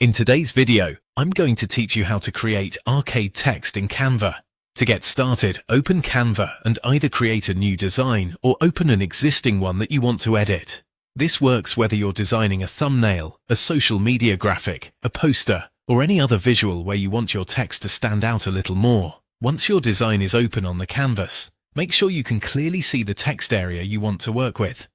In today's video, I'm going to teach you how to create arcade text in Canva. To get started, open Canva and either create a new design or open an existing one that you want to edit. This works whether you're designing a thumbnail, a social media graphic, a poster, or any other visual where you want your text to stand out a little more. Once your design is open on the canvas, make sure you can clearly see the text area you want to work with.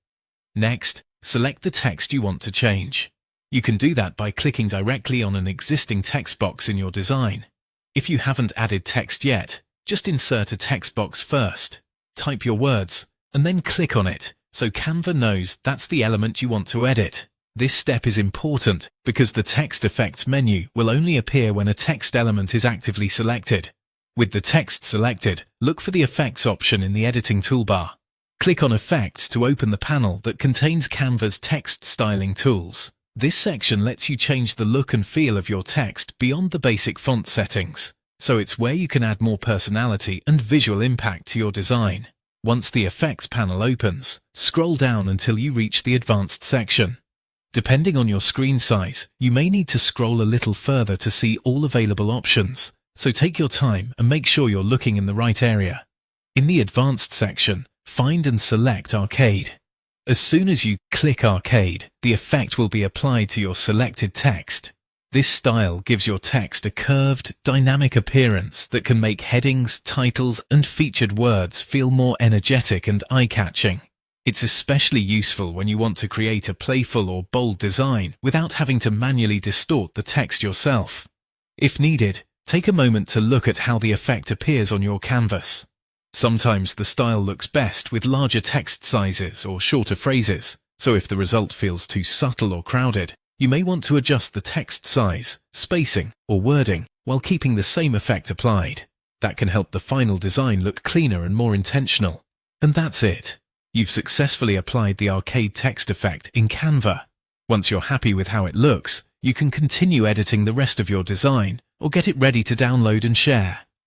Next, select the text you want to change. You can do that by clicking directly on an existing text box in your design. If you haven't added text yet, just insert a text box first, type your words, and then click on it so Canva knows that's the element you want to edit. This step is important because the text effects menu will only appear when a text element is actively selected. With the text selected, look for the Effects option in the editing toolbar. Click on Effects to open the panel that contains Canva's text styling tools. This section lets you change the look and feel of your text beyond the basic font settings, so it's where you can add more personality and visual impact to your design. Once the Effects panel opens, scroll down until you reach the Advanced section. Depending on your screen size, you may need to scroll a little further to see all available options, so take your time and make sure you're looking in the right area. In the Advanced section, find and select Arcade. As soon as you click Arcade, the effect will be applied to your selected text. This style gives your text a curved, dynamic appearance that can make headings, titles, and featured words feel more energetic and eye-catching. It's especially useful when you want to create a playful or bold design without having to manually distort the text yourself. If needed, take a moment to look at how the effect appears on your canvas. Sometimes the style looks best with larger text sizes or shorter phrases, so if the result feels too subtle or crowded, you may want to adjust the text size, spacing, or wording while keeping the same effect applied. That can help the final design look cleaner and more intentional. And that's it. You've successfully applied the arcade text effect in Canva. Once you're happy with how it looks, you can continue editing the rest of your design or get it ready to download and share.